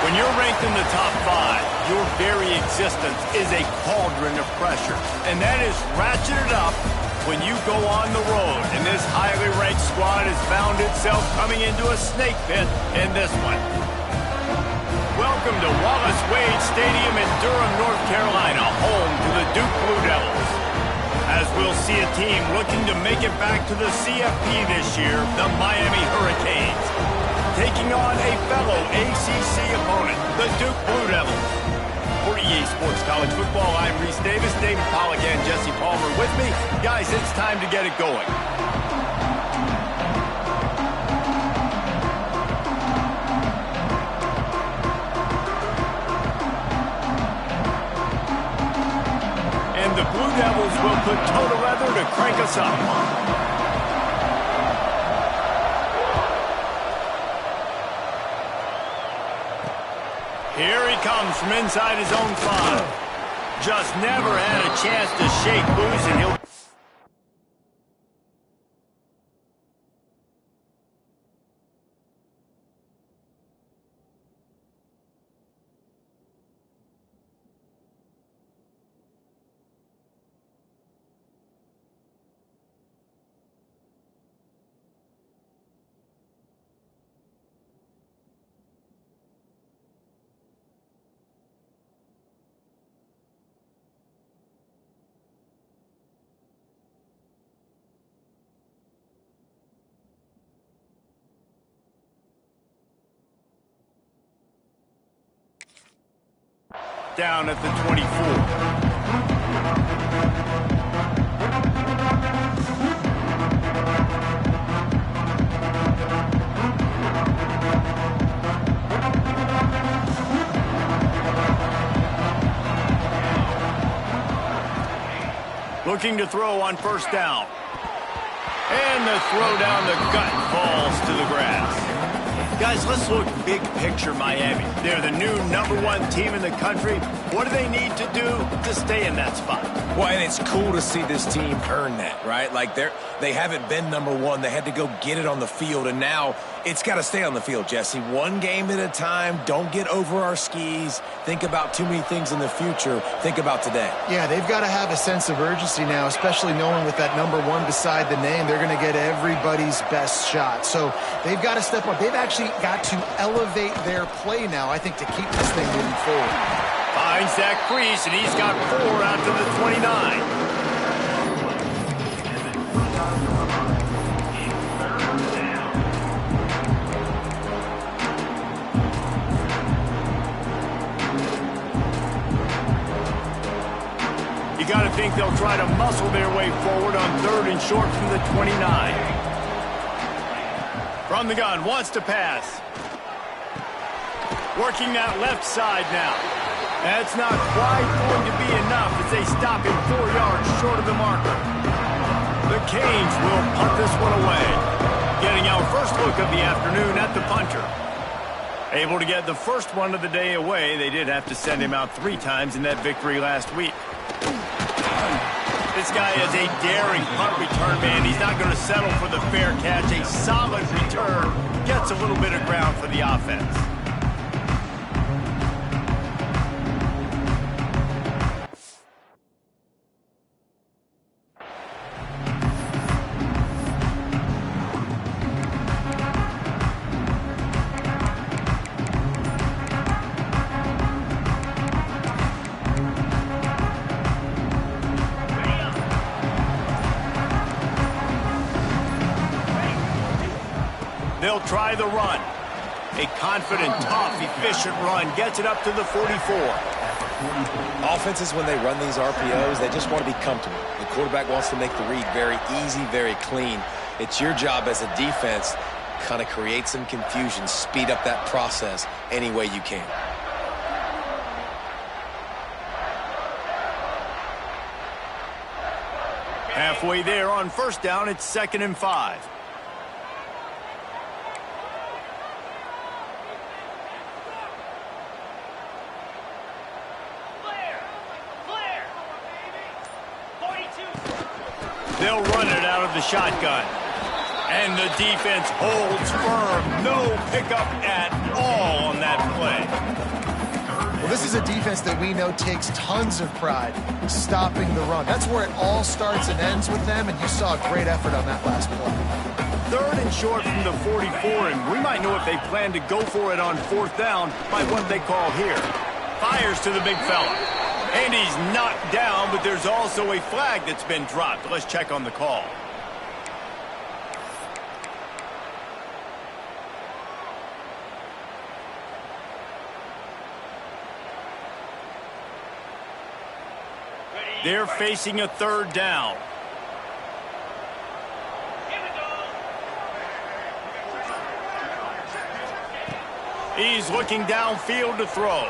When you're ranked in the top 5, your very existence is a cauldron of pressure. And that is ratcheted up when you go on the road. And this highly ranked squad has found itself coming into a snake pit in this one. Welcome to Wallace Wade Stadium in Durham, North Carolina, home to the Duke Blue Devils. As we'll see a team looking to make it back to the CFP this year, the Miami Hurricanes, taking on a fellow ACC opponent, the Duke Blue Devils. For EA Sports College Football, I'm Reese Davis, David Pollack, and Jesse Palmer with me. Guys, it's time to get it going. And the Blue Devils will put toe to leather to crank us up. Here he comes from inside his own 5. Just never had a chance to shake loose, and he'll... down at the 24. Looking to throw on first down. And the throw down the gut falls to the grass. Guys, let's look big picture Miami. They're the new #1 team in the country. What do they need to do to stay in that spot? Well, and it's cool to see this team earn that, right? Like, they haven't been #1. They had to go get it on the field, and now it's got to stay on the field, Jesse. One game at a time. Don't get over our skis. Think about too many things in the future. Think about today. Yeah, they've got to have a sense of urgency now, especially knowing with that #1 beside the name, they're going to get everybody's best shot. So they've got to step up. They've actually got to elevate their play now, I think, to keep this thing moving forward. Finds Zach Freese, and he's got 4 out to the 29. You got to think they'll try to muscle their way forward on 3rd and short from the 29. From the gun, wants to pass. Working that left side now. That's not quite going to be enough as they stop him 4 yards short of the marker. The Canes will punt this one away. Getting our first look of the afternoon at the punter. Able to get the first one of the day away. They did have to send him out 3 times in that victory last week. This guy is a daring punt return man. He's not going to settle for the fair catch. A solid return. Gets a little bit of ground for the offense. They'll try the run. A confident, tough, efficient run gets it up to the 44. Offenses, when they run these RPOs, they just want to be comfortable. The quarterback wants to make the read very easy, very clean. It's your job as a defense, kind of create some confusion, speed up that process any way you can. Halfway there on first down, it's 2nd and 5. They'll run it out of the shotgun. And the defense holds firm. No pickup at all on that play. Well, this is a defense that we know takes tons of pride stopping the run. That's where it all starts and ends with them, and you saw a great effort on that last play. 3rd and short from the 44, and we might know if they plan to go for it on 4th down by what they call here. Fires to the big fella. And he's knocked down, but there's also a flag that's been dropped. Let's check on the call. They're facing a 3rd down. He's looking downfield to throw.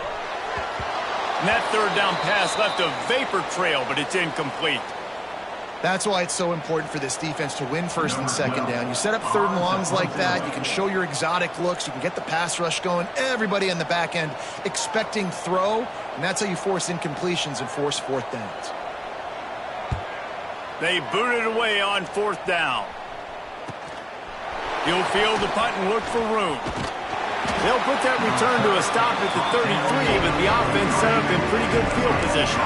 And that 3rd down pass left a vapor trail, but it's incomplete. That's why it's so important for this defense to win 1st and 2nd down. You set up 3rd and longs like that. You can show your exotic looks. You can get the pass rush going. Everybody on the back end expecting throw, and that's how you force incompletions and force 4th downs. They boot it away on 4th down. He'll field the punt and look for room. They'll put that return to a stop at the 33, but the offense set up in pretty good field position.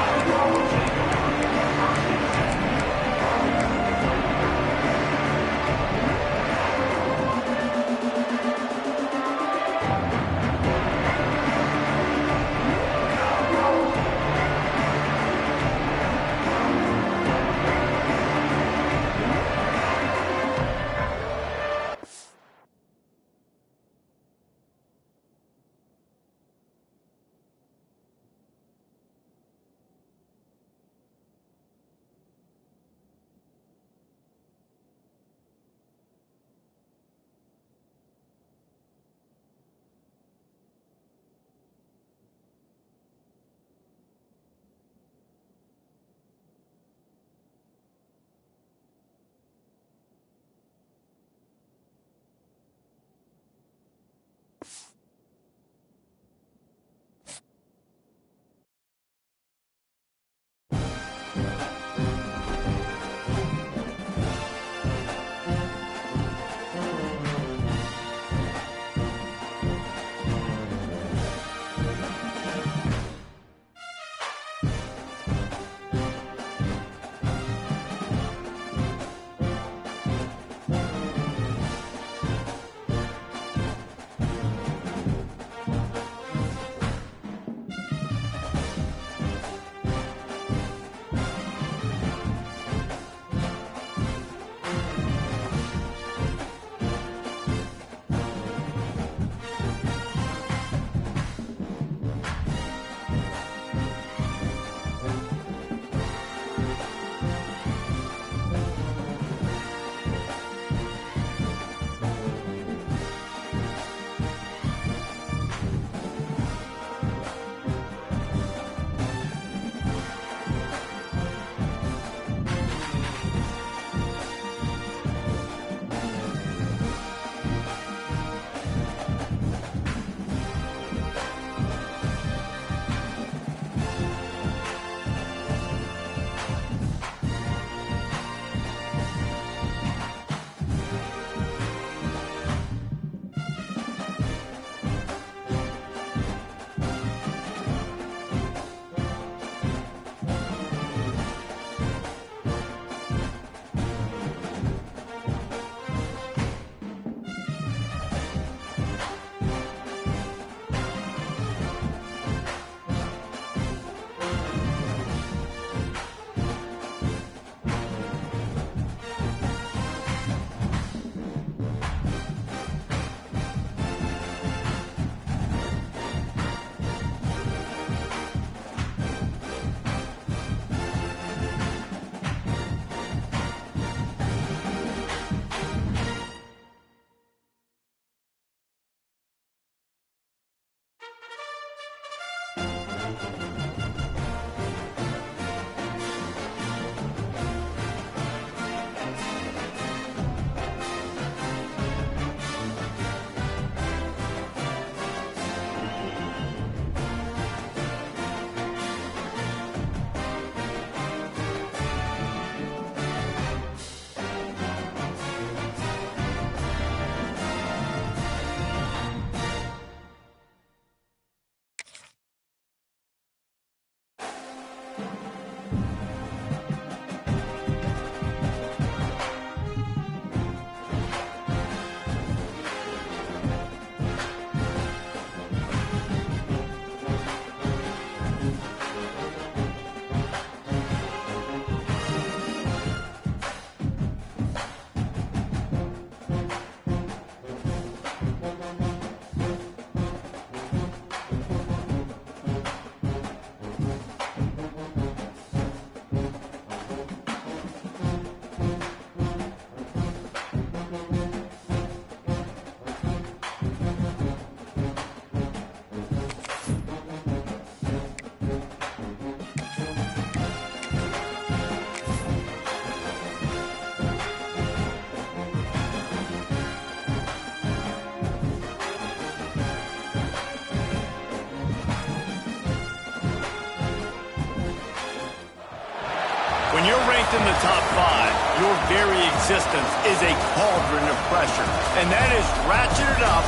When you're ranked in the top 5, your very existence is a cauldron of pressure. And that is ratcheted up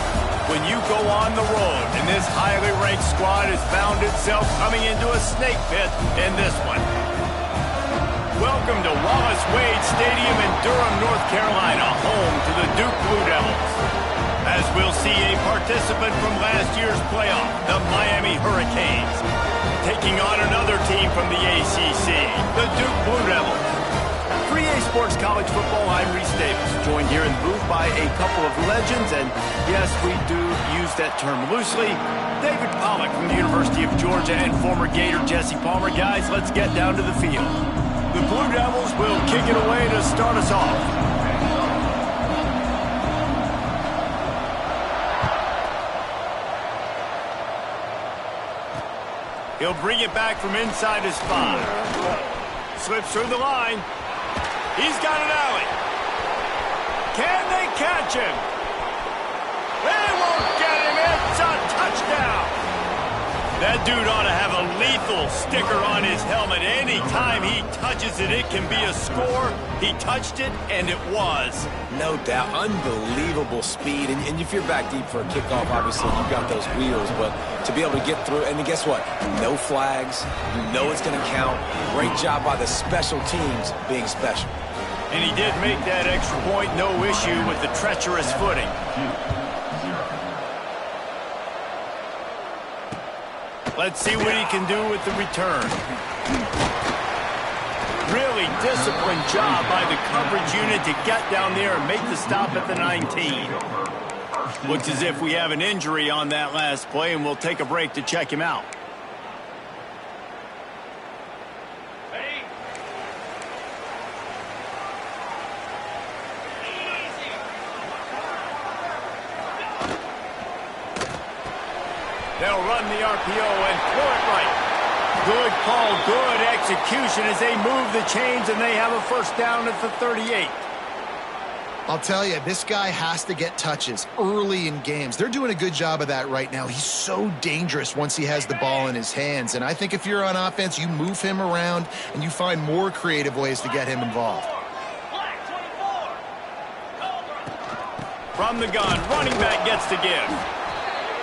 when you go on the road. And this highly ranked squad has found itself coming into a snake pit in this one. Welcome to Wallace Wade Stadium in Durham, North Carolina, home to the Duke Blue Devils. As we'll see a participant from last year's playoff, the Miami Hurricanes, taking on another team from the ACC, the Duke Blue Devils. For EA Sports College Football, I'm Reese Davis, joined here in the booth by a couple of legends, and yes, we do use that term loosely. David Pollack from the University of Georgia and former Gator Jesse Palmer. Guys, let's get down to the field. The Blue Devils will kick it away to start us off. He'll bring it back from inside his 5. Slips through the line. He's got an alley. Can they catch him? They won't get him. It's a touchdown. That dude ought to have a lethal sticker on his helmet. Anytime he touches it, it can be a score. He touched it, and it was. No doubt. Unbelievable speed. And if you're back deep for a kickoff, obviously you've got those wheels. But to be able to get through, and then guess what? No flags. You know it's going to count. Great job by the special teams being special. And he did make that extra point. No issue with the treacherous footing. Let's see what he can do with the return. Really disciplined job by the coverage unit to get down there and make the stop at the 19. Looks as if we have an injury on that last play, and we'll take a break to check him out. They'll run the RPO and throw it right. Good call, good execution as they move the chains, and they have a first down at the 38. I'll tell you, this guy has to get touches early in games. They're doing a good job of that right now. He's so dangerous once he has the ball in his hands. And I think if you're on offense, you move him around and you find more creative ways to get him involved. From the gun, running back gets to give.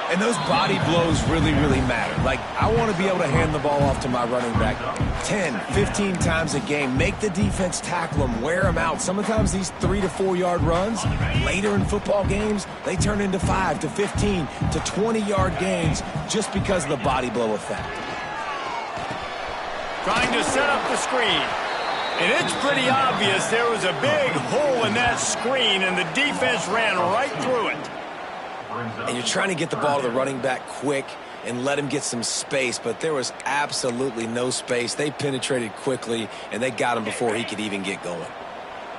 And those body blows really, really matter. Like, I want to be able to hand the ball off to my running back 10, 15 times a game. Make the defense tackle him, wear him out. Sometimes these 3 to 4 yard runs, later in football games, they turn into 5 to 15 to 20 yard gains just because of the body blow effect. Trying to set up the screen. And it's pretty obvious there was a big hole in that screen, and the defense ran right through it. And you're trying to get the ball to the running back quick and let him get some space, but there was absolutely no space. They penetrated quickly, and they got him before he could even get going.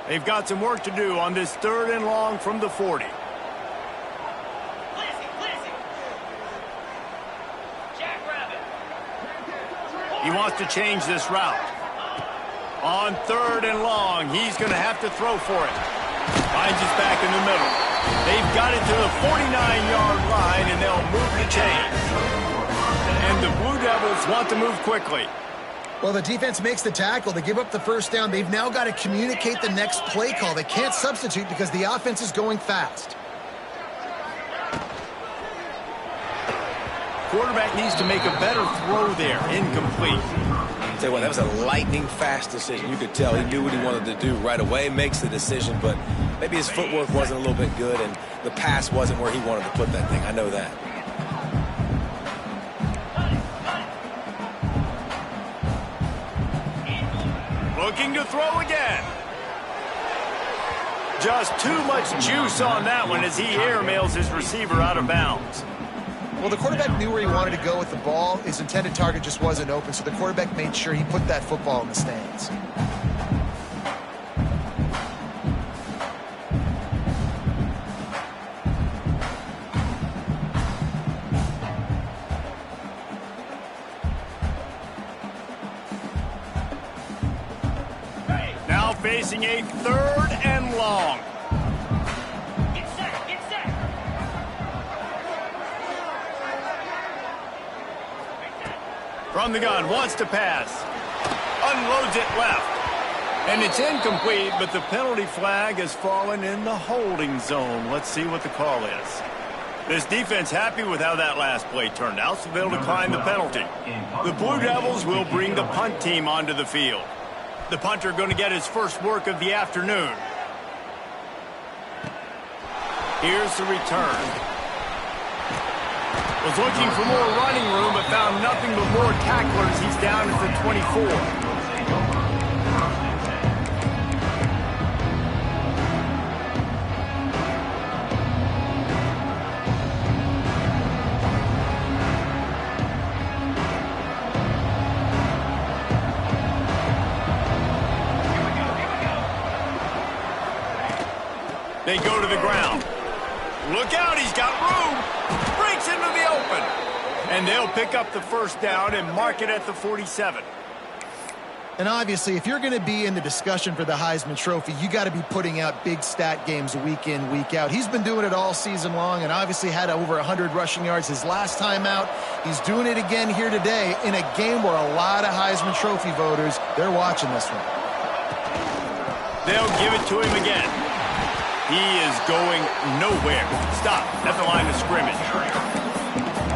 They've got some work to do on this 3rd and long from the 40. He wants to change this route. On 3rd and long, he's going to have to throw for it. Finds his back in the middle. They've got it to the 49-yard line, and they'll move the chains. And the Blue Devils want to move quickly. Well, the defense makes the tackle. They give up the first down. They've now got to communicate the next play call. They can't substitute because the offense is going fast. Quarterback needs to make a better throw there. Incomplete. Tell you what, that was a lightning-fast decision. You could tell he knew what he wanted to do right away, makes the decision, but maybe his footwork wasn't a little bit good, and the pass wasn't where he wanted to put that thing. I know that. Looking to throw again. Just too much juice on that one as he airmails his receiver out of bounds. Well, the quarterback knew where he wanted to go with the ball. His intended target just wasn't open, so the quarterback made sure he put that football in the stands. Now facing a 3rd and long. From the gun, wants to pass. Unloads it left. And it's incomplete, but the penalty flag has fallen in the holding zone. Let's see what the call is. This defense happy with how that last play turned out, so they'll decline the penalty. The Blue Devils will bring the punt team onto the field. The punter going to get his first work of the afternoon. Here's the return. Was looking for more running room, but found nothing but more tacklers. He's down at the 24. They go to the ground. Look out, he's got room. Breaks into the open. And they'll pick up the first down and mark it at the 47. And obviously, if you're going to be in the discussion for the Heisman Trophy, you got to be putting out big stat games week in, week out. He's been doing it all season long and obviously had over 100 rushing yards his last time out. He's doing it again here today in a game where a lot of Heisman Trophy voters, they're watching this one. They'll give it to him again. He is going nowhere. Stop at the line of scrimmage.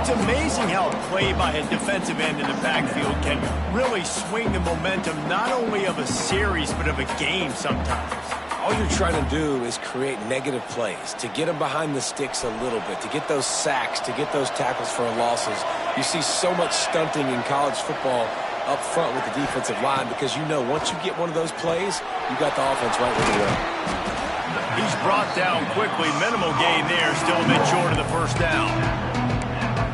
It's amazing how a play by a defensive end in the backfield can really swing the momentum not only of a series but of a game sometimes. All you're trying to do is create negative plays, to get them behind the sticks a little bit, to get those sacks, to get those tackles for losses. You see so much stunting in college football up front with the defensive line because you know once you get one of those plays, you got the offense right where you are. He's brought down quickly. Minimal gain there. Still a bit short of the first down.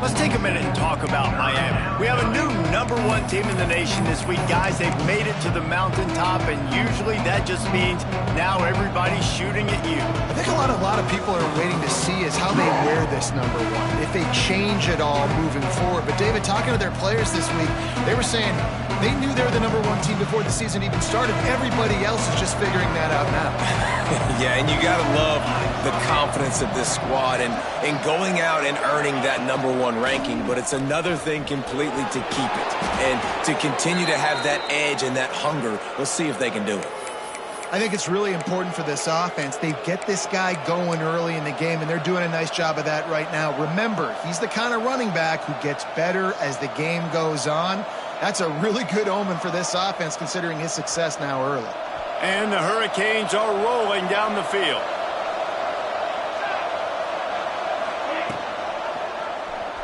Let's take a minute and talk about Miami. We have a new #1 team in the nation this week. Guys, they've made it to the mountaintop, and usually that just means now everybody's shooting at you. I think a lot of people are waiting to see is how they wear this #1, if they change it all moving forward. But, David, talking to their players this week, they were saying they knew they were the #1 team before the season even started. Everybody else is just figuring that out now. Yeah, and you got to love the confidence of this squad and going out and earning that #1 ranking, but it's another thing completely to keep it and to continue to have that edge and that hunger. Let's see if they can do it. I think it's really important for this offense. They get this guy going early in the game, and they're doing a nice job of that right now. Remember, he's the kind of running back who gets better as the game goes on. That's a really good omen for this offense considering his success now early. And the Hurricanes are rolling down the field.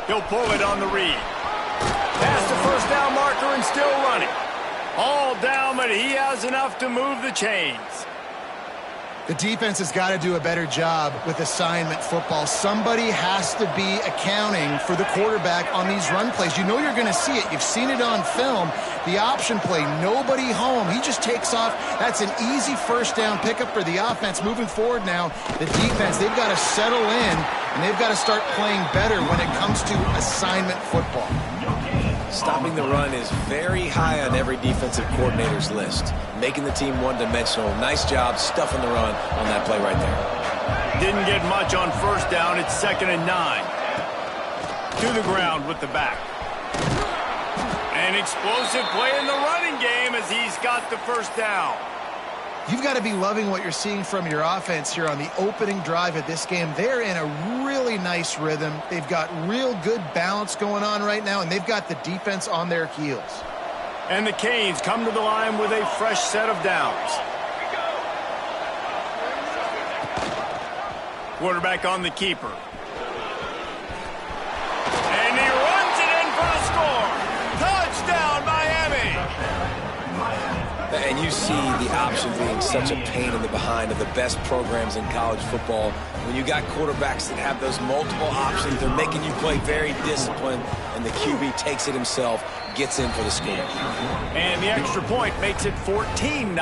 He'll pull it on the read. Past the first down marker and still running. All down, but he has enough to move the chains. The defense has got to do a better job with assignment football. Somebody has to be accounting for the quarterback on these run plays. You know you're going to see it. You've seen it on film. The option play, nobody home. He just takes off. That's an easy first down pickup for the offense. Moving forward now, the defense, they've got to settle in, and they've got to start playing better when it comes to assignment football. Stopping the run is very high on every defensive coordinator's list. Making the team one-dimensional. Nice job stuffing the run on that play right there. Didn't get much on first down. It's 2nd and 9. To the ground with the back. An explosive play in the running game as he's got the first down. You've got to be loving what you're seeing from your offense here on the opening drive of this game. They're in a really nice rhythm. They've got real good balance going on right now, and they've got the defense on their heels. And the Canes come to the line with a fresh set of downs. Quarterback on the keeper. And he runs it in for the score. Touchdown, Miami! And you see the option being such a pain in the behind of the best programs in college football. When you got quarterbacks that have those multiple options, they're making you play very disciplined, and the QB takes it himself, gets in for the score. And the extra point makes it 14-0.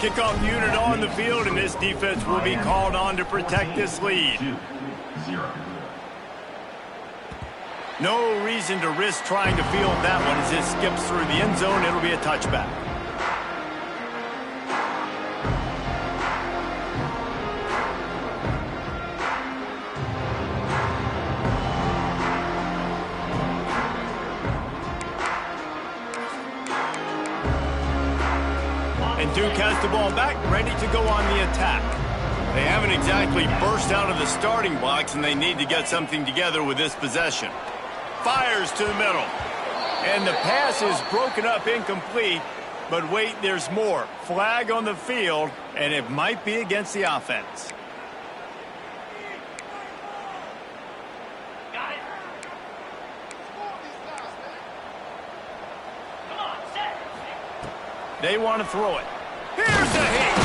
Kickoff unit on the field, and this defense will be called on to protect this lead. No reason to risk trying to field that one as it skips through the end zone. It'll be a touchback. And Duke has the ball back, ready to go on the attack. They haven't exactly burst out of the starting blocks, and they need to get something together with this possession. Fires to the middle. And the pass is broken up incomplete, but wait, there's more. Flag on the field, and it might be against the offense. They want to throw it. Here's a hit.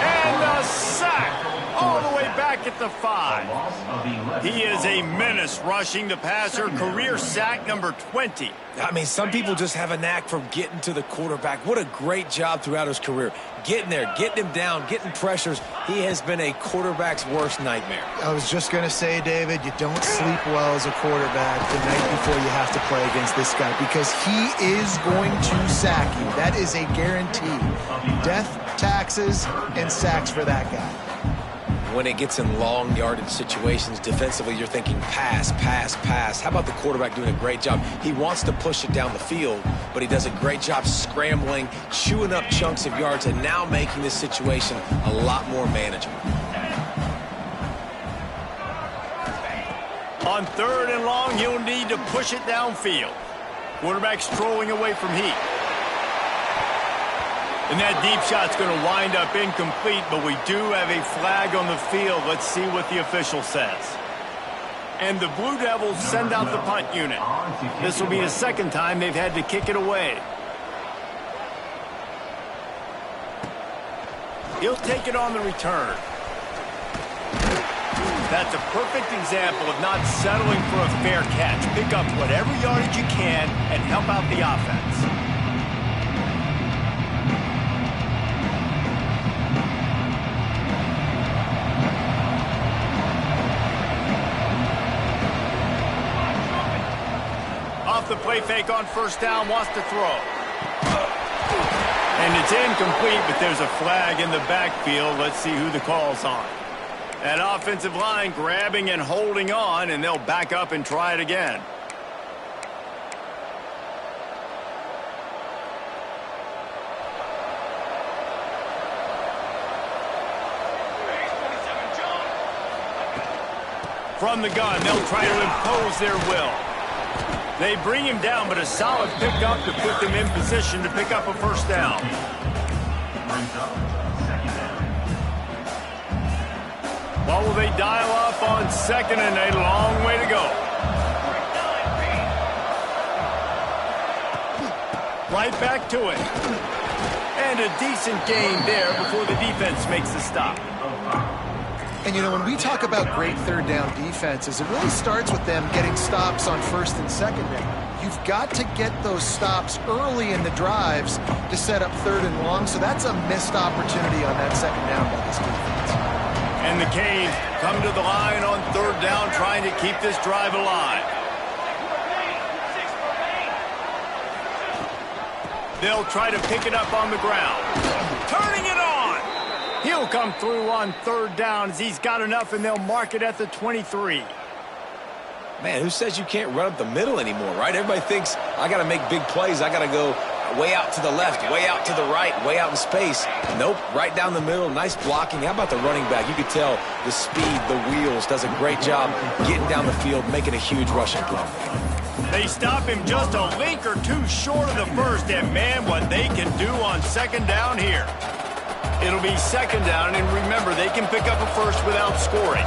And a sack all the way back at the 5. He is a menace rushing the passer. Career sack number 20. I mean, some people just have a knack for getting to the quarterback. What a great job throughout his career. Getting there, getting him down, getting pressures. He has been a quarterback's worst nightmare. I was just going to say, David, you don't sleep well as a quarterback the night before you have to play against this guy because he is going to sack you. That is a guarantee. Death, taxes, and sacks for that guy. When it gets in long yardage situations, defensively, you're thinking pass, pass, pass. How about the quarterback doing a great job? He wants to push it down the field, but he does a great job scrambling, chewing up chunks of yards, and now making this situation a lot more manageable. On 3rd and long, he'll need to push it downfield. Quarterback strolling away from heat. And that deep shot's going to wind up incomplete, but we do have a flag on the field. Let's see what the official says. And the Blue Devils send out the punt unit. This will be the second time they've had to kick it away. He'll take it on the return. That's a perfect example of not settling for a fair catch. Pick up whatever yardage you can and help out the offense. The play fake on first down, wants to throw. And it's incomplete, but there's a flag in the backfield. Let's see who the call's on. That offensive line grabbing and holding on, and they'll back up and try it again. From the gun, they'll try to impose their will. They bring him down, but a solid pickup to put them in position to pick up a first down. What will they dial up on 2nd and a long way to go? Right back to it. And a decent gain there before the defense makes the stop. And, you know, when we talk about great third down defenses, it really starts with them getting stops on 1st and 2nd down. You've got to get those stops early in the drives to set up 3rd and long, so that's a missed opportunity on that 2nd down by this defense. And the Canes come to the line on 3rd down, trying to keep this drive alive. They'll try to pick it up on the ground. Turning it on. He'll come through on third down as he's got enough, and they'll mark it at the 23. Man, who says you can't run up the middle anymore, right? Everybody thinks, I got to make big plays. I got to go way out to the left, way out to the right, way out in space. Nope, right down the middle, nice blocking. How about the running back? You could tell the speed, the wheels, does a great job getting down the field, making a huge rushing play. They stop him just a link or two short of the first, and man, what they can do on second down here. It'll be second down, and remember, they can pick up a first without scoring.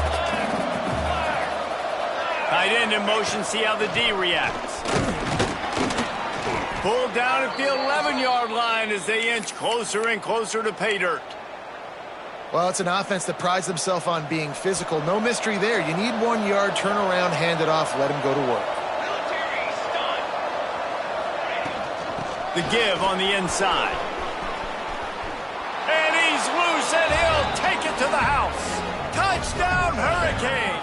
Tight end in motion, see how the D reacts. Pulled down at the 11-yard line as they inch closer and closer to pay dirt. Well, it's an offense that prides themselves on being physical. No mystery there. You need 1 yard, turn around, hand it off, let him go to work. The give on the inside. And he's loose, and he'll take it to the house. Touchdown, Hurricane!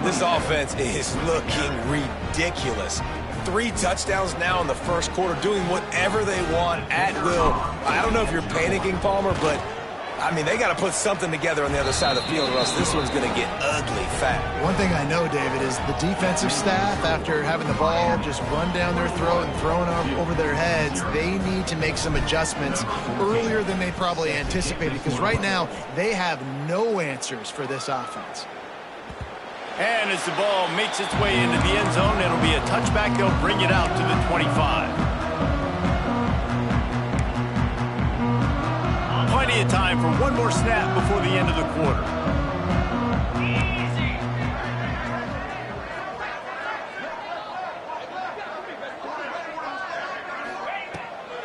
This offense is looking ridiculous. 3 touchdowns now in the first quarter, doing whatever they want at will. I don't know if you're panicking, Palmer, but, I mean, they got to put something together on the other side of the field, or else this one's going to get ugly fast. One thing I know, David, is the defensive staff, after having the ball just run down their throat and thrown over their heads, they need to make some adjustments earlier than they probably anticipated, because right now they have no answers for this offense. And as the ball makes its way into the end zone, it'll be a touchback. They'll bring it out to the 25. Plenty of time for one more snap before the end of the quarter.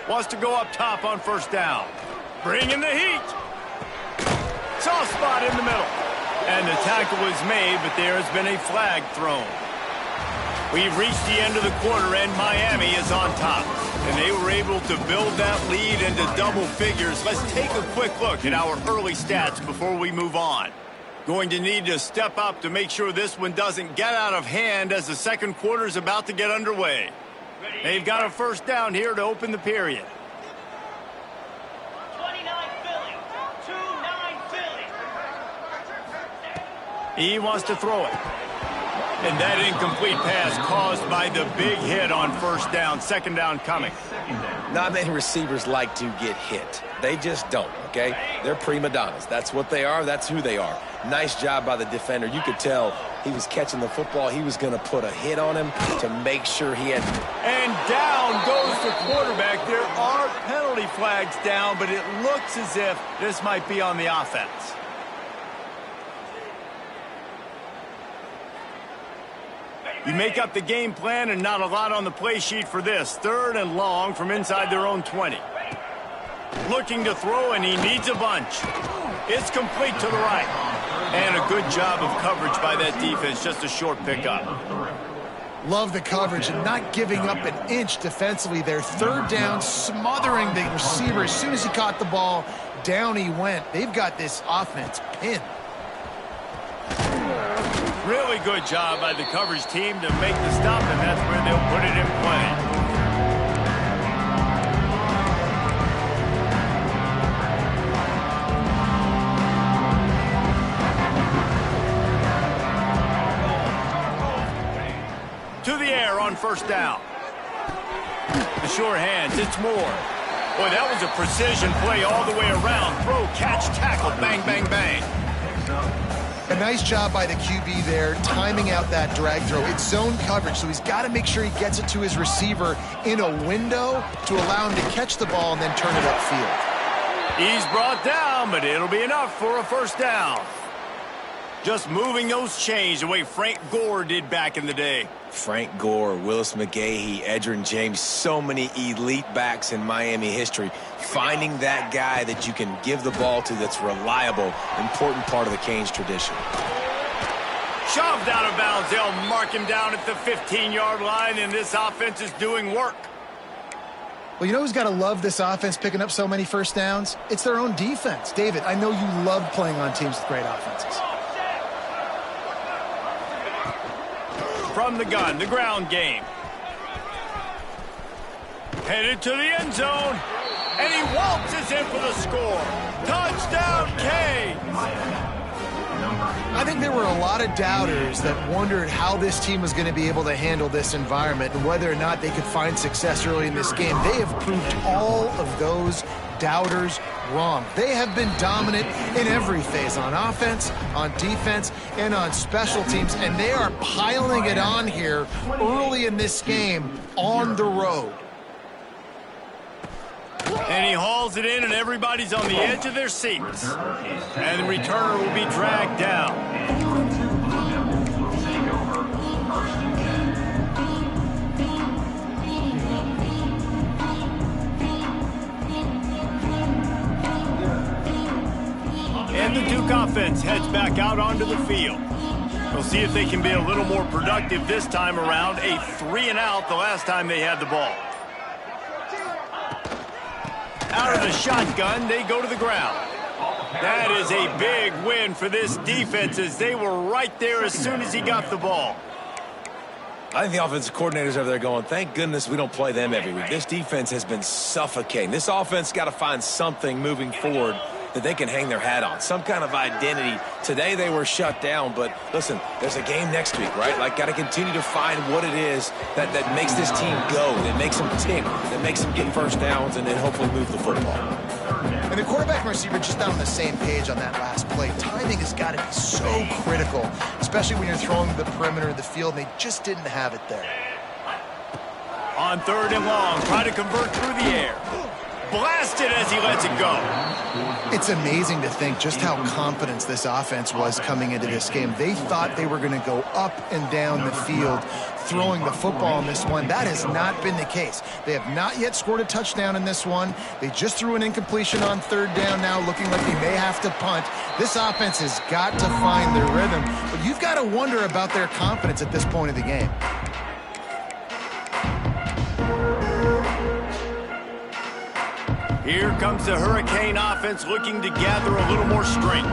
Wants to go up top on first down. Bringing the heat. Soft spot in the middle. And the tackle was made, but there has been a flag thrown. We've reached the end of the quarter, and Miami is on top. And they were able to build that lead into double figures. Let's take a quick look at our early stats before we move on. Going to need to step up to make sure this one doesn't get out of hand as the second quarter is about to get underway. They've got a first down here to open the period. He wants to throw it. And that incomplete pass caused by the big hit on first down. Second down coming. Not many receivers like to get hit. They just don't, okay? They're prima donnas. That's what they are. That's who they are. Nice job by the defender. You could tell he was catching the football. He was going to put a hit on him to make sure he had... And down goes the quarterback. There are penalty flags down, but it looks as if this might be on the offense. You make up the game plan and not a lot on the play sheet for this. Third and long from inside their own 20. Looking to throw, and he needs a bunch. It's complete to the right. And a good job of coverage by that defense. Just a short pickup. Love the coverage and not giving up an inch defensively there. Third down, smothering the receiver. As soon as he caught the ball, down he went. They've got this offense pinned. Really good job by the coverage team to make the stop, and that's where they'll put it in play. To the air on first down. The sure hands, it's Moore. Boy, that was a precision play all the way around. Throw, catch, tackle, bang, bang, bang. A nice job by the QB there, timing out that drag throw. It's zone coverage, so he's got to make sure he gets it to his receiver in a window to allow him to catch the ball and then turn it upfield. He's brought down, but it'll be enough for a first down. Just moving those chains the way Frank Gore did back in the day. Frank Gore, Willis McGahee, Edgerrin James, so many elite backs in Miami history. Finding that guy that you can give the ball to that's reliable, important part of the Canes tradition. Shoved out of bounds. They'll mark him down at the 15-yard line, and this offense is doing work. Well, you know who's got to love this offense picking up so many first downs? It's their own defense. David, I know you love playing on teams with great offenses. From the gun, the ground game. Headed to the end zone. And he waltzes in for the score. Touchdown, Canes! I think there were a lot of doubters that wondered how this team was going to be able to handle this environment and whether or not they could find success early in this game. They have proved all of those doubters wrong. They have been dominant in every phase, on offense, on defense, and on special teams, and they are piling it on here early in this game on the road. And he hauls it in, and everybody's on the edge of their seats. And the returner will be dragged down. And the Duke offense heads back out onto the field. We'll see if they can be a little more productive this time around. A 3-and-out the last time they had the ball. Out of the shotgun, they go to the ground. That is a big win for this defense, as they were right there as soon as he got the ball. I think the offensive coordinators over there going, thank goodness we don't play them every week. This defense has been suffocating. This offense got to find something moving forward that they can hang their hat on, some kind of identity. Today they were shut down, but listen, there's a game next week, right? Like, got to continue to find what it is that makes this team go, that makes them tick, that makes them get first downs, and then hopefully move the football. And the quarterback and receiver just not on the same page on that last play. Timing has got to be so critical, especially when you're throwing to the perimeter of the field, and they just didn't have it there. On 3rd and long, try to convert through the air. Blasted as he lets it go. It's amazing to think just how confident this offense was coming into this game. They thought they were going to go up and down the field throwing the football in this one. That has not been the case. They have not yet scored a touchdown in this one. They just threw an incompletion on 3rd down now, looking like they may have to punt. This offense has got to find their rhythm, but you've got to wonder about their confidence at this point of the game. Here comes the Hurricane offense looking to gather a little more strength.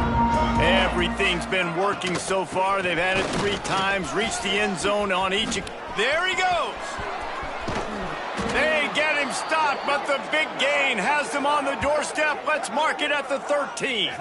Everything's been working so far. They've had it 3 times, reached the end zone on each. There he goes. They get him stopped, but the big gain has them on the doorstep. Let's mark it at the 13.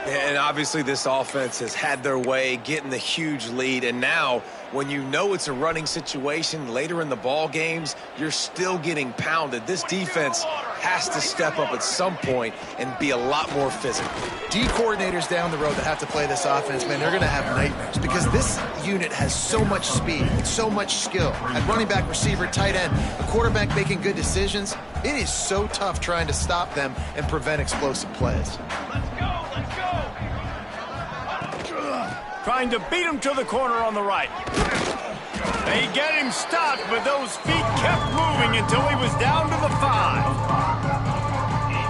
And obviously this offense has had their way, getting the huge lead. And now, when you know it's a running situation later in the ball games, you're still getting pounded. This defense has to step up at some point and be a lot more physical. D coordinators down the road that have to play this offense, man, they're going to have nightmares because this unit has so much speed, so much skill. At running back, receiver, tight end, a quarterback making good decisions, it is so tough trying to stop them and prevent explosive plays. Trying to beat him to the corner on the right. They get him stopped, but those feet kept moving until he was down to the 5.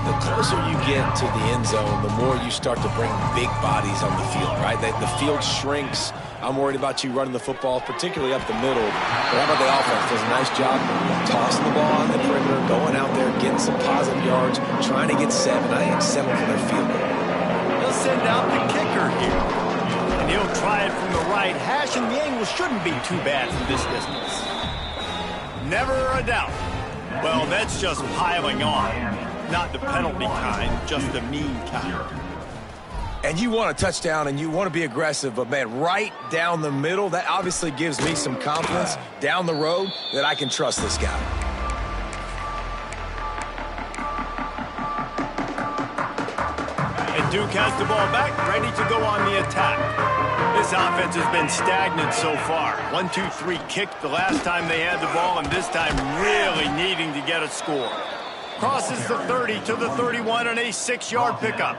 The closer you get to the end zone, the more you start to bring big bodies on the field, right? The field shrinks. I'm worried about you running the football, particularly up the middle. But how about the offense? Does a nice job tossing the ball on the perimeter, going out there, getting some positive yards, trying to get 7. I think 7 for their field goal. They'll send out the kicker here. And he'll try it from the right hash, and the angle shouldn't be too bad from this distance. Never a doubt. Well, that's just piling on. Not the penalty kind, just the mean kind. And you want a touchdown, and you want to be aggressive, but, man, right down the middle, that obviously gives me some confidence down the road that I can trust this guy. And Duke has the ball back, ready to go on the attack. This offense has been stagnant so far. 1-2-3 kick the last time they had the ball, and this time really needing to get a score. Crosses the 30 to the 31 and a 6-yard pickup.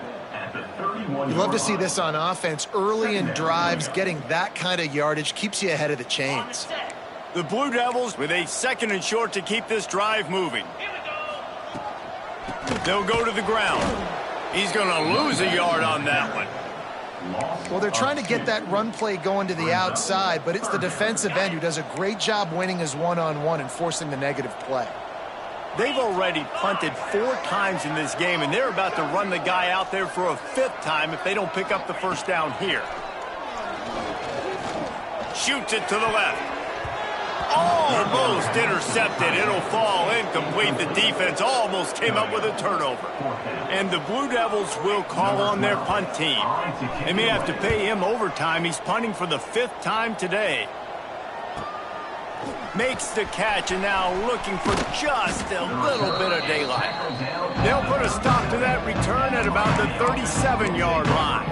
You love to see this on offense. Early in drives, getting that kind of yardage keeps you ahead of the chains. The Blue Devils with a 2nd and short to keep this drive moving. They'll go to the ground. He's going to lose a yard on that one. Well, they're trying to get that run play going to the outside, but it's the defensive end who does a great job winning his one-on-one and forcing the negative play. They've already punted 4 times in this game, and they're about to run the guy out there for a 5th time if they don't pick up the first down here. Shoots it to the left. Almost intercepted. It'll fall incomplete. The defense almost came up with a turnover. And the Blue Devils will call on their punt team. They may have to pay him overtime. He's punting for the 5th time today. Makes the catch and now looking for just a little bit of daylight. They'll put a stop to that return at about the 37-yard line.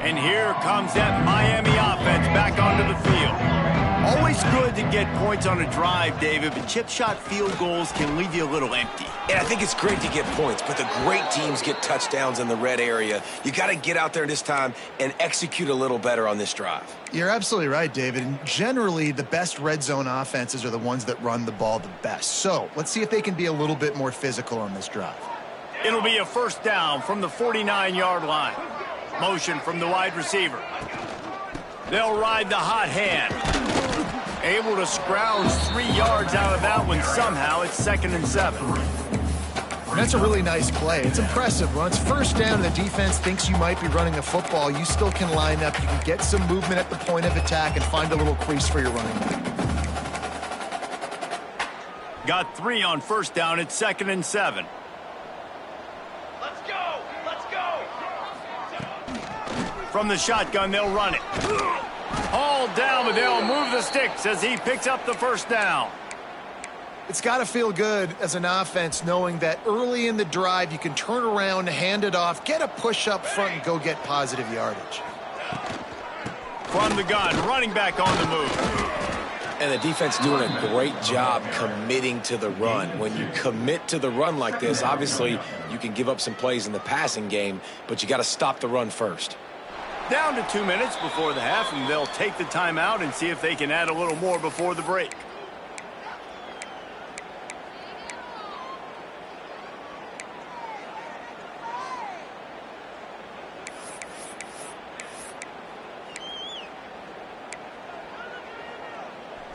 And here comes that Miami offense back onto the field. Always good to get points on a drive, David, but chip shot field goals can leave you a little empty. And I think it's great to get points, but the great teams get touchdowns in the red area. You got to get out there this time and execute a little better on this drive. You're absolutely right, David. And generally, the best red zone offenses are the ones that run the ball the best. So let's see if they can be a little bit more physical on this drive. It'll be a first down from the 49-yard line. Motion from the wide receiver. They'll ride the hot hand. Able to scrounge 3 yards out of that one somehow. It's 2nd and 7. And that's a really nice play. It's impressive. When it's first down and the defense thinks you might be running the football, you still can line up. You can get some movement at the point of attack and find a little crease for your running back. Got 3 on first down. It's 2nd and 7. Let's go! Let's go! From the shotgun, they'll run it. Hauled down, but they'll move the sticks as he picks up the first down. It's got to feel good as an offense knowing that early in the drive you can turn around, hand it off, get a push up front, and go get positive yardage. From the gun, running back on the move. And the defense doing a great job committing to the run. When you commit to the run like this, obviously you can give up some plays in the passing game, but you got to stop the run first. Down to 2 minutes before the half, and they'll take the timeout and see if they can add a little more before the break.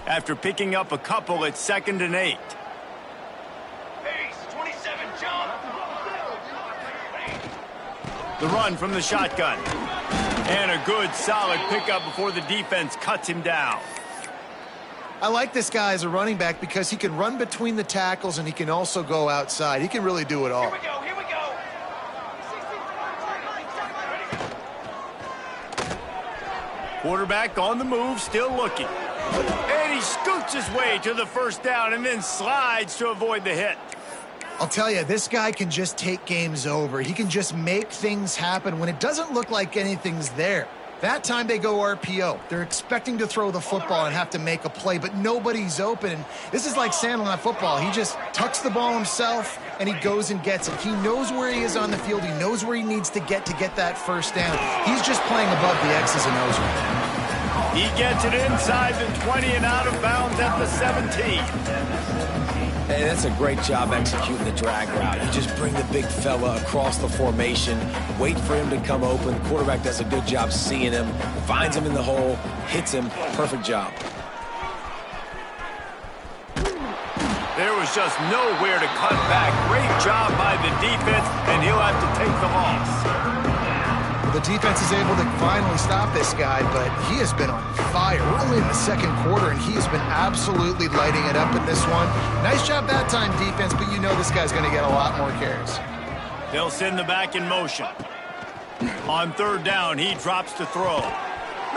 After picking up a couple, it's 2nd and 8. Pace, 27, jump! The run from the shotgun. And a good, solid pickup before the defense cuts him down. I like this guy as a running back because he can run between the tackles and he can also go outside. He can really do it all. Here we go, here we go! Quarterback on the move, still looking. And he scoots his way to the first down and then slides to avoid the hit. I'll tell you, this guy can just take games over. He can just make things happen when it doesn't look like anything's there. That time they go RPO. They're expecting to throw the football and have to make a play, but nobody's open. And this is like Sandlot football. He just tucks the ball himself, and he goes and gets it. He knows where he is on the field. He knows where he needs to get that first down. He's just playing above the X's and O's right now. He gets it inside the 20 and out of bounds at the 17. Hey, that's a great job executing the drag route. You just bring the big fella across the formation, wait for him to come open. The quarterback does a good job seeing him, finds him in the hole, hits him. Perfect job. There was just nowhere to cut back. Great job by the defense, and he'll have to take the loss. The defense is able to finally stop this guy, but he has been on fire. We're only in the second quarter, and he has been absolutely lighting it up in this one. Nice job that time, defense, but you know this guy's going to get a lot more carries. They'll send the back in motion. On third down, he drops to throw.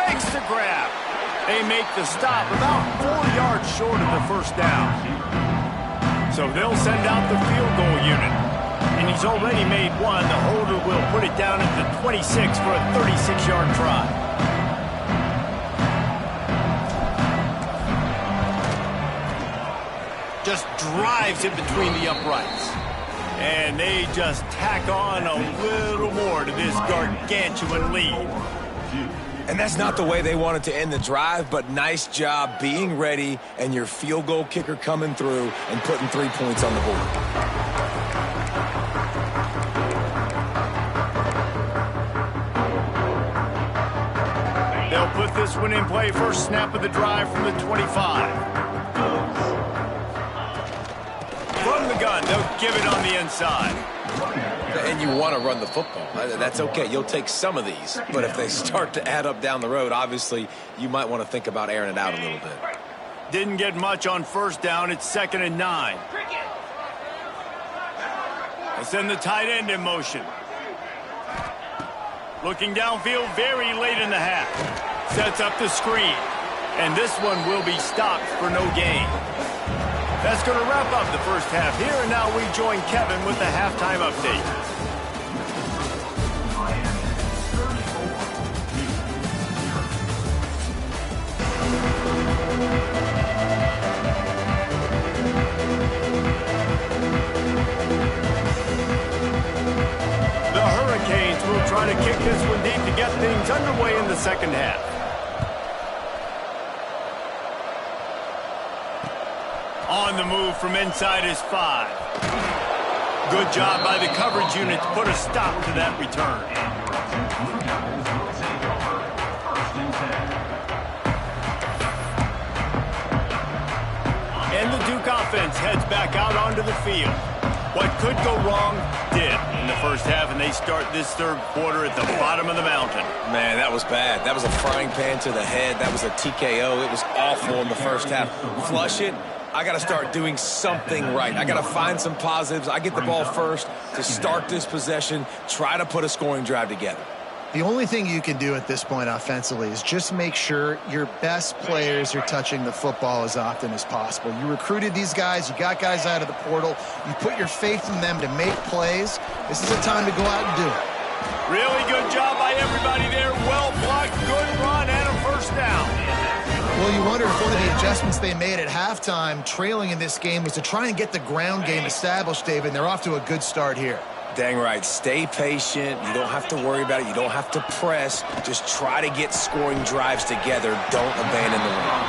Makes the grab. They make the stop about 4 yards short of the first down. So they'll send out the field goal unit. And he's already made one. The holder will put it down at the 26 for a 36-yard try. Just drives it between the uprights. And they just tack on a little more to this gargantuan lead. And that's not the way they wanted to end the drive, but nice job being ready and your field goal kicker coming through and putting 3 points on the board. They'll put this one in play. First snap of the drive from the 25. From the gun, they'll give it on the inside. And you want to run the football. That's okay. You'll take some of these. But if they start to add up down the road, obviously, you might want to think about airing it out a little bit. Didn't get much on first down. It's 2nd and 9. They send the tight end in motion. Looking downfield very late in the half. Sets up the screen. And this one will be stopped for no gain. That's going to wrap up the first half here. And now we join Kevin with the halftime update. The Hurricanes will try to kick this one deep to get things underway in the second half. On the move from inside his 5. Good job by the coverage unit to put a stop to that return. And the Duke offense heads back out onto the field. What could go wrong did in the first half, and they start this third quarter at the bottom of the mountain. Man, that was bad. That was a frying pan to the head. That was a TKO. It was awful in the first half. Flush it. I got to start doing something right. I got to find some positives. I get the ball first to start this possession, try to put a scoring drive together. The only thing you can do at this point offensively is just make sure your best players are touching the football as often as possible. You recruited these guys. You got guys out of the portal. You put your faith in them to make plays. This is a time to go out and do it. Really good job by everybody there. Well blocked, good run, and a first down. Well, you wonder if one of the adjustments they made at halftime, trailing in this game, was to try and get the ground game established, David, and they're off to a good start here. Dang right. Stay patient. You don't have to worry about it. You don't have to press. Just try to get scoring drives together. Don't abandon the run.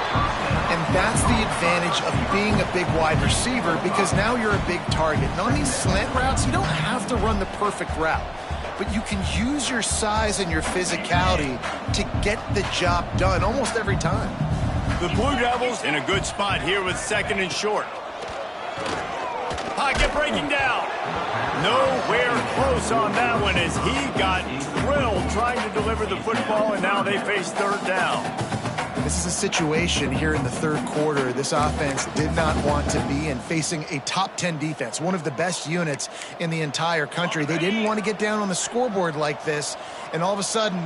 And that's the advantage of being a big wide receiver, because now you're a big target. And on these slant routes, you don't have to run the perfect route, but you can use your size and your physicality to get the job done almost every time. The Blue Devils in a good spot here with 2nd and short. Pocket breaking down. Nowhere close on that one as he got drilled trying to deliver the football, and now they face 3rd down. This is a situation here in the third quarter this offense did not want to be in, facing a top 10 defense, one of the best units in the entire country. They didn't want to get down on the scoreboard like this and all of a sudden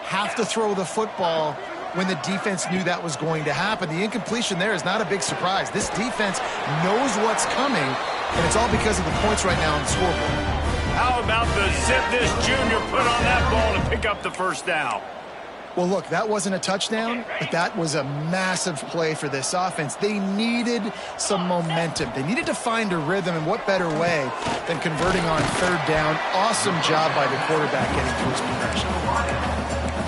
have to throw the football when the defense knew that was going to happen. The incompletion there is not a big surprise. This defense knows what's coming, and it's all because of the points right now on the scoreboard. How about the zip this junior put on that ball to pick up the first down? Well, look, that wasn't a touchdown, but that was a massive play for this offense. They needed some momentum. They needed to find a rhythm, and what better way than converting on 3rd down. Awesome job by the quarterback getting to his progression.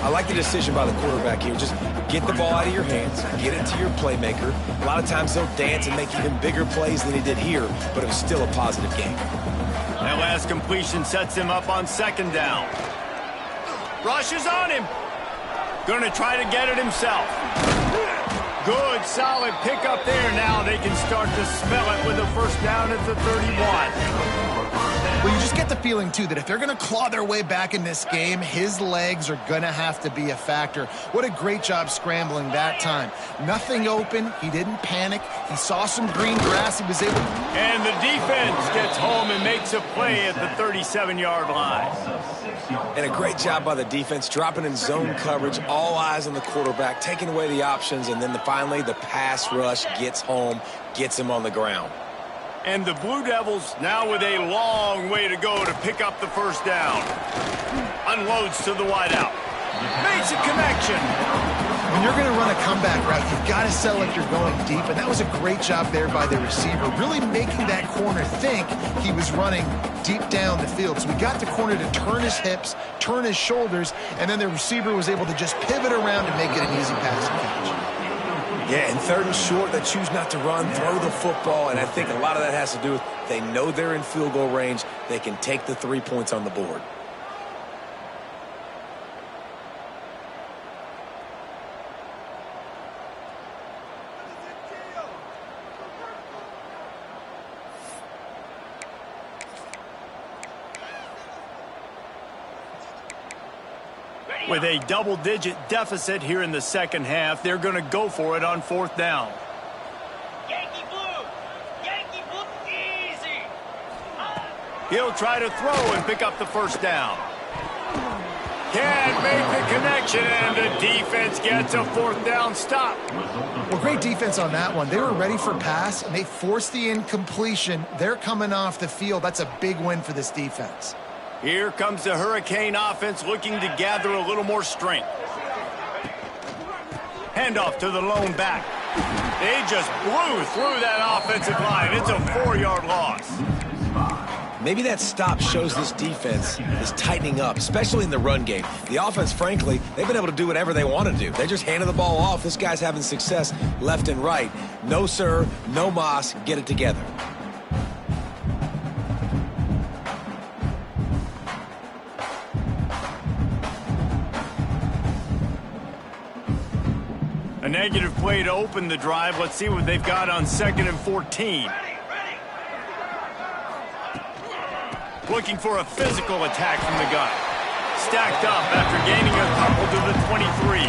I like the decision by the quarterback here. Just get the ball out of your hands, get it to your playmaker. A lot of times they'll dance and make even bigger plays than he did here, but it was still a positive game. That last completion sets him up on 2nd down. Rush is on him. Going to try to get it himself. Good, solid pickup there. Now they can start to smell it with a first down at the 31. Well, you just get the feeling, too, that if they're going to claw their way back in this game, his legs are going to have to be a factor. What a great job scrambling that time. Nothing open. He didn't panic. He saw some green grass. He was able to... And the defense gets home and makes a play at the 37-yard line. And a great job by the defense, dropping in zone coverage, all eyes on the quarterback, taking away the options, and then finally the pass rush gets home, gets him on the ground. And the Blue Devils now with a long way to go to pick up the first down. Unloads to the wideout. Makes a connection. When you're going to run a comeback route, you've got to sell like you're going deep, and that was a great job there by the receiver, really making that corner think he was running deep down the field. So we got the corner to turn his hips, turn his shoulders, and then the receiver was able to just pivot around and make it an easy pass and catch. Yeah, and 3rd and short, they choose not to run, throw the football, and I think a lot of that has to do with they know they're in field goal range. They can take the 3 points on the board. With a double-digit deficit here in the second half, they're going to go for it on fourth down. Yankee blue! Yankee blue! Easy! He'll try to throw and pick up the first down. Can't make the connection, and the defense gets a fourth down stop. Well, great defense on that one. They were ready for pass, and they forced the incompletion. They're coming off the field. That's a big win for this defense. Here comes the Hurricane offense looking to gather a little more strength. Handoff to the lone back. They just blew through that offensive line. It's a 4-yard loss. Maybe that stop shows this defense is tightening up, especially in the run game. The offense, frankly, they've been able to do whatever they want to do. They just handed the ball off. This guy's having success left and right. No, sir, no mas, get it together. A negative play to open the drive. Let's see what they've got on 2nd and 14. Looking for a physical attack from the gun. Stacked up after gaining a couple to the 23.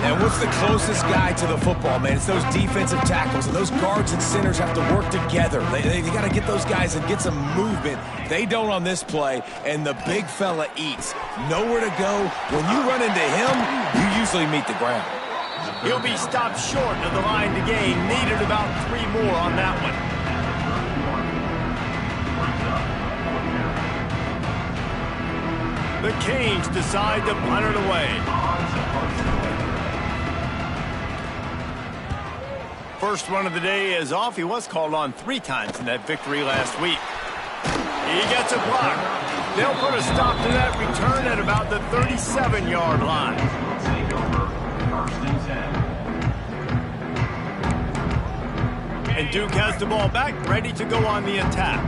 And what's the closest guy to the football, man? It's those defensive tackles, and those guards and centers have to work together. They got to get those guys and get some movement. They don't on this play, and the big fella eats. Nowhere to go. When you run into him, you usually meet the ground. He'll be stopped short of the line to gain. Needed about 3 more on that one. The Canes decide to punt it away. First run of the day is off. He was called on 3 times in that victory last week. He gets a block. They'll put a stop to that return at about the 37-yard line. And Duke has the ball back, ready to go on the attack.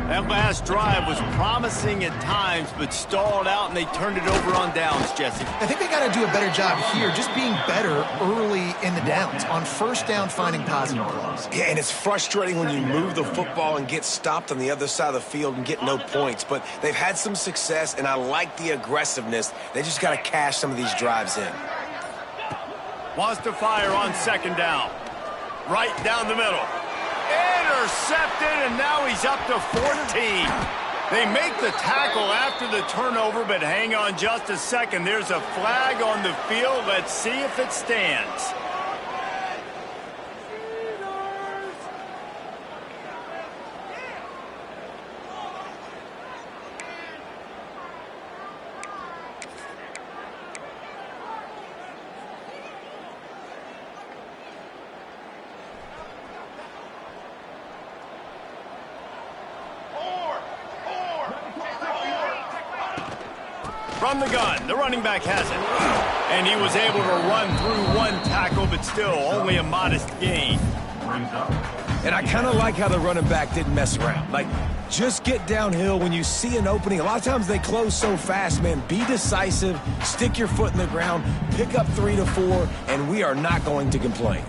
That last drive was promising at times, but stalled out, and they turned it over on downs, Jesse. I think they got to do a better job here, just being better early in the downs. On first down, finding positive plays. Yeah, and it's frustrating when you move the football and get stopped on the other side of the field and get no points. But they've had some success, and I like the aggressiveness. They just got to cash some of these drives in. Wants to fire on 2nd down. Right down the middle. Intercepted, and now he's up to 14. They make the tackle after the turnover, but hang on just a second. There's a flag on the field. Let's see if it stands. From the gun, the running back has it. And he was able to run through 1 tackle, but still only a modest gain. And I kind of like how the running back didn't mess around. Like, just get downhill when you see an opening. A lot of times they close so fast, man. Be decisive, stick your foot in the ground, pick up 3 to 4, and we are not going to complain.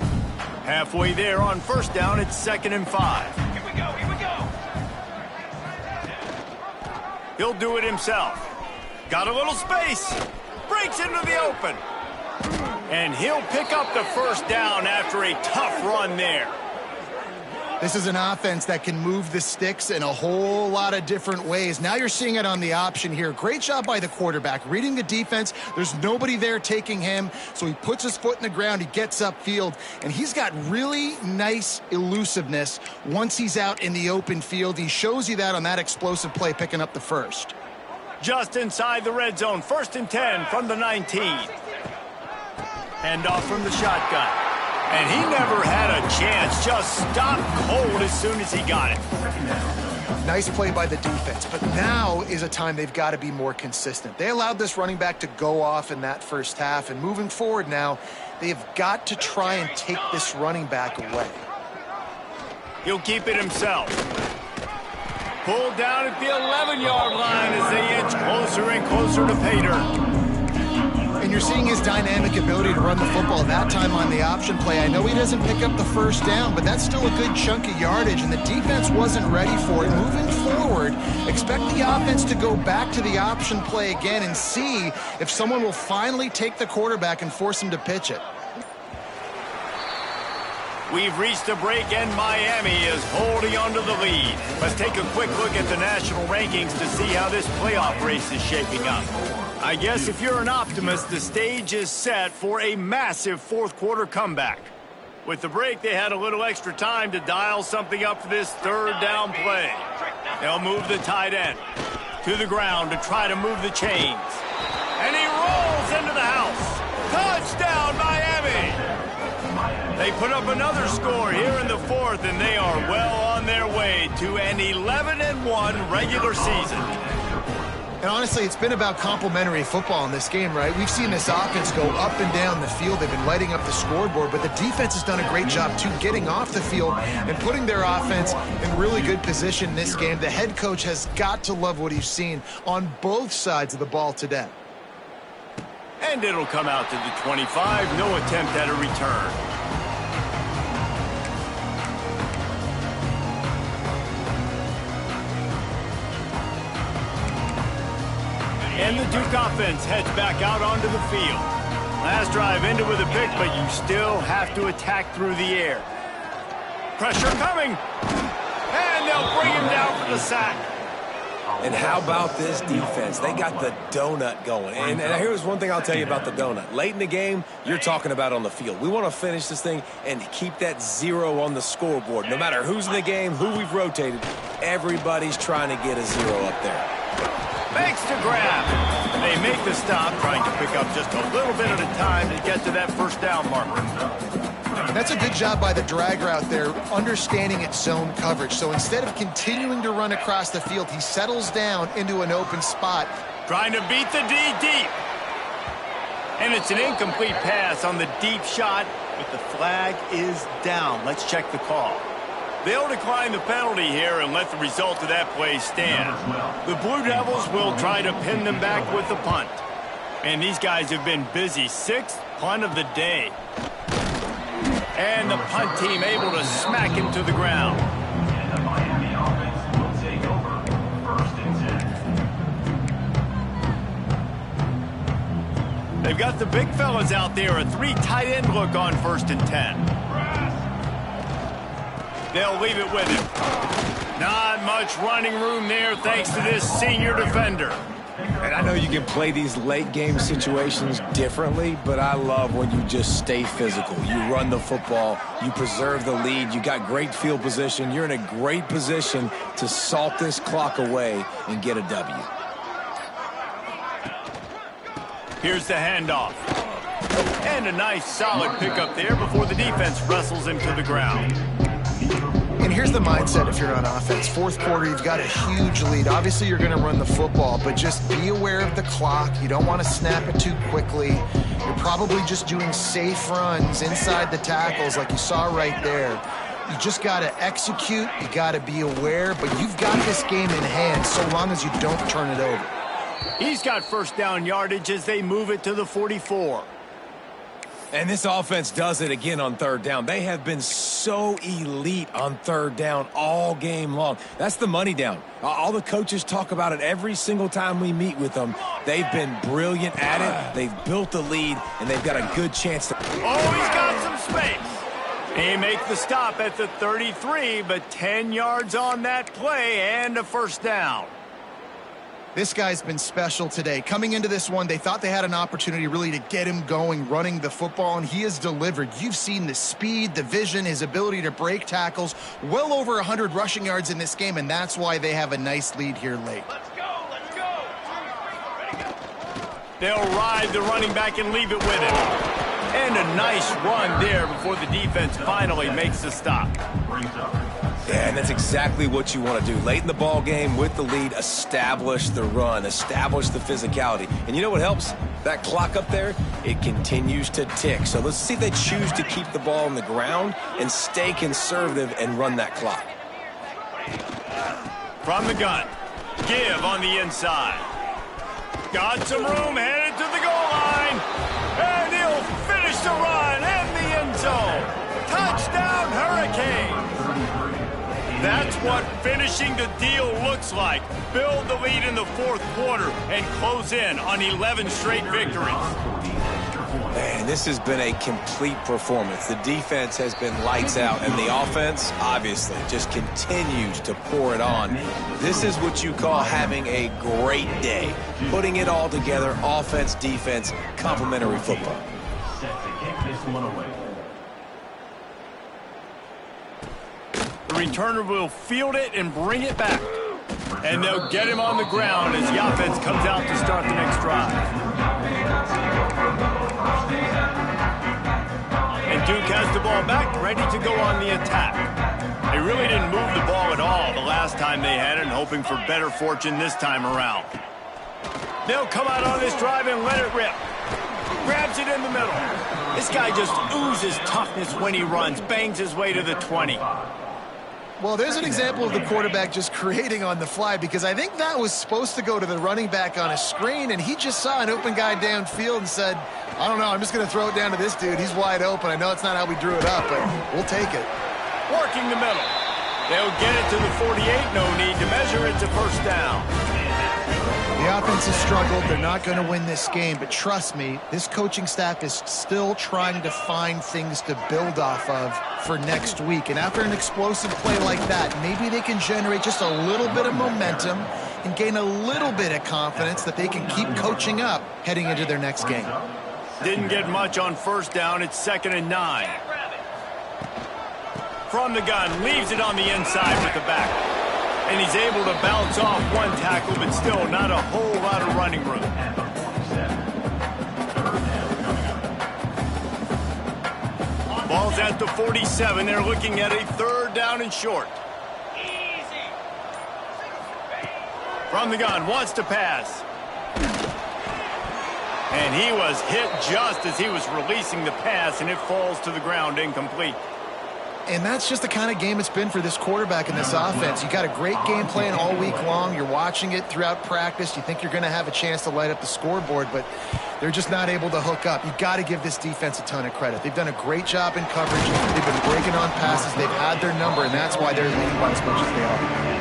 Halfway there on first down, it's 2nd and 5. Here we go, here we go! He'll do it himself. Got a little space. Breaks into the open. And he'll pick up the first down after a tough run there. This is an offense that can move the sticks in a whole lot of different ways. Now you're seeing it on the option here. Great job by the quarterback. Reading the defense. There's nobody there taking him. So he puts his foot in the ground. He gets upfield. And he's got really nice elusiveness once he's out in the open field. He shows you that on that explosive play, picking up the first. Just inside the red zone. 1st and 10 from the 19. Hand off from the shotgun. And he never had a chance. Just stopped cold as soon as he got it. Nice play by the defense. But now is a time they've got to be more consistent. They allowed this running back to go off in that first half. And moving forward now, they've got to try and take this running back away. He'll keep it himself. Pulled down at the 11-yard line as they inch closer and closer to pay dirt. And you're seeing his dynamic ability to run the football, that time on the option play. I know he doesn't pick up the first down, but that's still a good chunk of yardage, and the defense wasn't ready for it. Moving forward, expect the offense to go back to the option play again and see if someone will finally take the quarterback and force him to pitch it. We've reached a break, and Miami is holding on to the lead. Let's take a quick look at the national rankings to see how this playoff race is shaping up. I guess if you're an optimist, the stage is set for a massive fourth-quarter comeback. With the break, they had a little extra time to dial something up for this third down play. They'll move the tight end to the ground to try to move the chains. And he rolls into the house. Touchdown, Miami! They put up another score here in the fourth, and they are well on their way to an 11-1 regular season. And honestly, it's been about complementary football in this game, right? We've seen this offense go up and down the field. They've been lighting up the scoreboard, but the defense has done a great job, too, getting off the field and putting their offense in really good position in this game. The head coach has got to love what he's seen on both sides of the ball today. And it'll come out to the 25. No attempt at a return. And the Duke offense heads back out onto the field. Last drive ended with a pick, but you still have to attack through the air. Pressure coming. And they'll bring him down for the sack. And how about this defense? They got the donut going. And here's one thing I'll tell you about the donut. Late in the game, you're talking about on the field. We want to finish this thing and keep that 0 on the scoreboard. No matter who's in the game, who we've rotated, everybody's trying to get a 0 up there. Makes to grab. They make the stop, trying to pick up just a little bit at a time to get to that first down marker. And that's a good job by the drag route there, understanding its zone coverage. So instead of continuing to run across the field, he settles down into an open spot. Trying to beat the D deep. And it's an incomplete pass on the deep shot, but the flag is down. Let's check the call. They'll decline the penalty here and let the result of that play stand. The Blue Devils will try to pin them back with the punt. And these guys have been busy. 6th punt of the day. And the punt team able to smack him to the ground. They've got the big fellas out there. A 3 tight end look on 1st and 10. They'll leave it with him. Not much running room there thanks to this senior defender. And I know you can play these late game situations differently, but I love when you just stay physical. You run the football, you preserve the lead, you got great field position. You're in a great position to salt this clock away and get a W. Here's the handoff. And a nice solid pickup there before the defense wrestles him to the ground. And here's the mindset if you're on offense. 4th quarter, you've got a huge lead. Obviously, you're going to run the football, but just be aware of the clock. You don't want to snap it too quickly. You're probably just doing safe runs inside the tackles like you saw right there. You just got to execute. You got to be aware, but you've got this game in hand so long as you don't turn it over. He's got first down yardage as they move it to the 44. And this offense does it again on 3rd down. They have been so elite on 3rd down all game long. That's the money down. All the coaches talk about it every single time we meet with them. They've been brilliant at it. They've built the lead, and they've got a good chance to... Oh, he's got some space. He makes the stop at the 33, but 10 yards on that play and a first down. This guy's been special today. Coming into this one, they thought they had an opportunity really to get him going, running the football, and he has delivered. You've seen the speed, the vision, his ability to break tackles, well over 100 rushing yards in this game, and that's why they have a nice lead here late. Let's go, let's go. Ready, go. They'll ride the running back and leave it with him. And a nice run there before the defense finally makes the stop. Yeah, and that's exactly what you want to do. Late in the ball game with the lead, establish the run, establish the physicality. And you know what helps? That clock up there, it continues to tick. So let's see if they choose to keep the ball on the ground and stay conservative and run that clock. From the gun, give on the inside. Got some room, headed to the goal line. what finishing the deal looks like. Build the lead in the fourth quarter and close in on 11 straight victories. Man, this has been a complete performance. The defense has been lights out, and the offense, obviously, just continues to pour it on. This is what you call having a great day. Putting it all together, offense, defense, complementary football. The returner will field it and bring it back. And they'll get him on the ground as the offense comes out to start the next drive. And Duke has the ball back, ready to go on the attack. They really didn't move the ball at all the last time they had it, and hoping for better fortune this time around. They'll come out on this drive and let it rip. Grabs it in the middle. This guy just oozes toughness when he runs, bangs his way to the 20. Well, there's an example of the quarterback just creating on the fly, because I think that was supposed to go to the running back on a screen, and he just saw an open guy downfield and said, I don't know, I'm just going to throw it down to this dude. He's wide open. I know it's not how we drew it up, but we'll take it. Working the middle. They'll get it to the 48. No need to measure. It's a first down. The offense has struggled. They're not going to win this game, but trust me, this coaching staff is still trying to find things to build off of for next week. And after an explosive play like that, maybe they can generate just a little bit of momentum and gain a little bit of confidence that they can keep coaching up heading into their next game. Didn't get much on first down. It's 2nd and 9. From the gun, leaves it on the inside with the back. And he's able to bounce off one tackle, but still not a whole lot of running room. Ball's at the 47. They're looking at a 3rd down and short. From the gun, wants to pass. And he was hit just as he was releasing the pass, and it falls to the ground incomplete. And that's just the kind of game it's been for this quarterback and this offense. You got a great game plan all week long. You're watching it throughout practice. You think you're going to have a chance to light up the scoreboard, but they're just not able to hook up. You got to give this defense a ton of credit. They've done a great job in coverage. They've been breaking on passes. They've had their number, and that's why they're leading by as much as they are.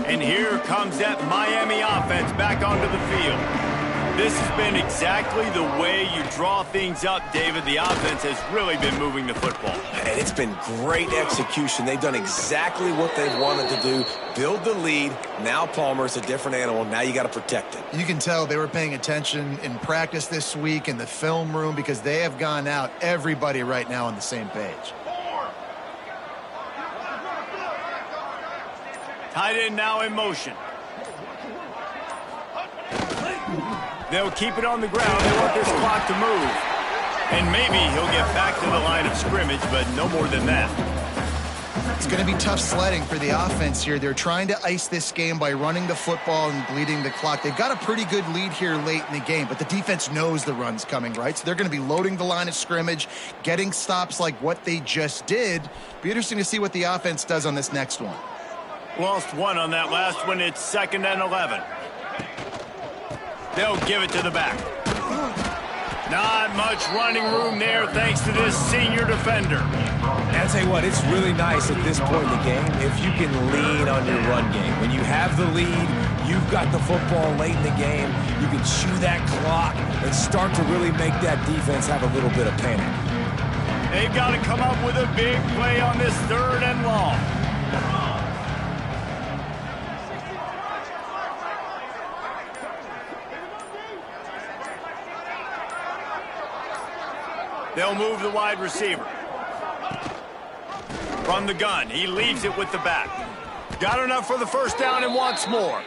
And here comes that Miami offense back onto the field. This has been exactly the way you draw things up, David. The offense has really been moving the football. And it's been great execution. They've done exactly what they've wanted to do. Build the lead. Now Palmer's a different animal. Now you got to protect it. You can tell they were paying attention in practice this week in the film room, because they have gone out, everybody right now on the same page. Tight end now in motion. They'll keep it on the ground. They want this clock to move. And maybe he'll get back to the line of scrimmage, but no more than that. It's going to be tough sledding for the offense here. They're trying to ice this game by running the football and bleeding the clock. They've got a pretty good lead here late in the game, but the defense knows the run's coming, right? So they're going to be loading the line of scrimmage, getting stops like what they just did. Be interesting to see what the offense does on this next one. Lost one on that last one. It's 2nd and 11. They'll give it to the back. Not much running room there thanks to this senior defender. And I'll tell you what, it's really nice at this point in the game if you can lean on your run game. When you have the lead, you've got the football late in the game, you can chew that clock and start to really make that defense have a little bit of panic. They've got to come up with a big play on this 3rd and long. They'll move the wide receiver. From the gun, he leaves it with the back. Got enough for the first down and wants more.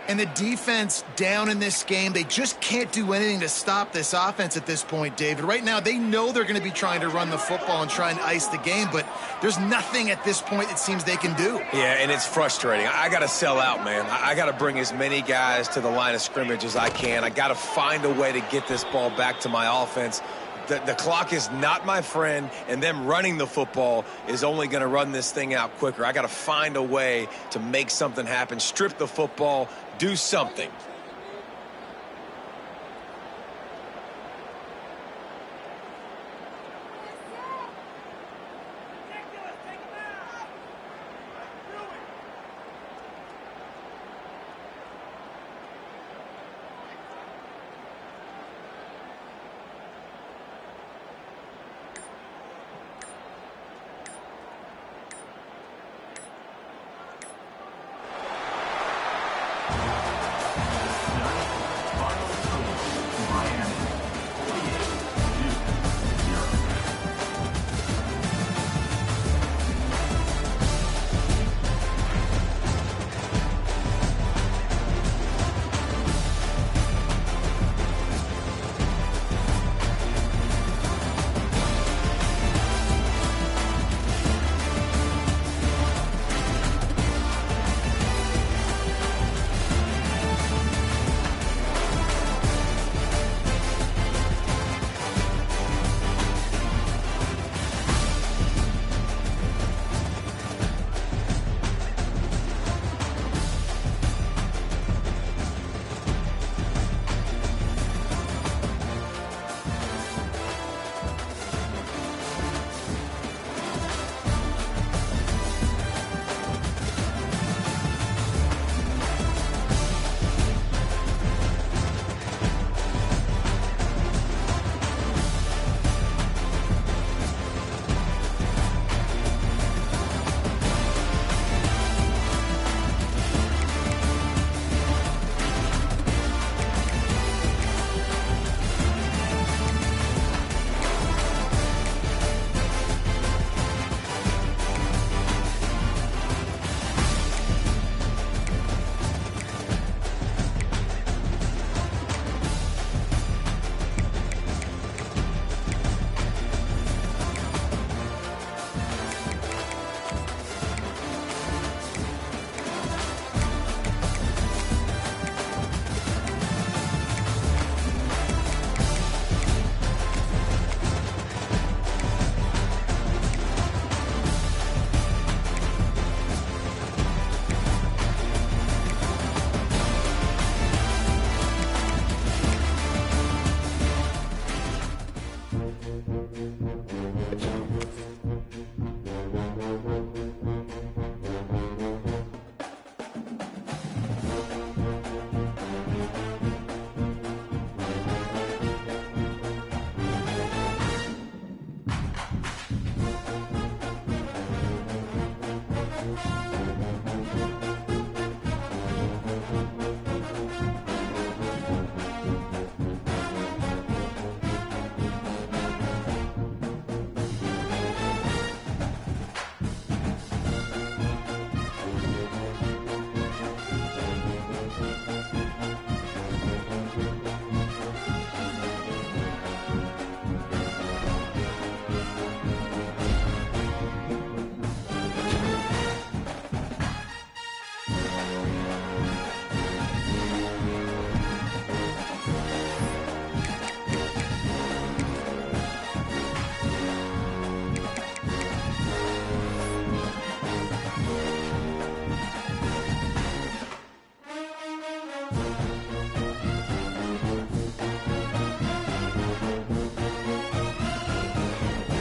And the defense down in this game, they just can't do anything to stop this offense at this point, David. Right now, they know they're going to be trying to run the football and try and ice the game, but there's nothing at this point it seems they can do. Yeah, and it's frustrating. I got to sell out, man. I got to bring as many guys to the line of scrimmage as I can. I got to find a way to get this ball back to my offense. The clock is not my friend, and them running the football is only going to run this thing out quicker. I got to find a way to make something happen, strip the football, do something.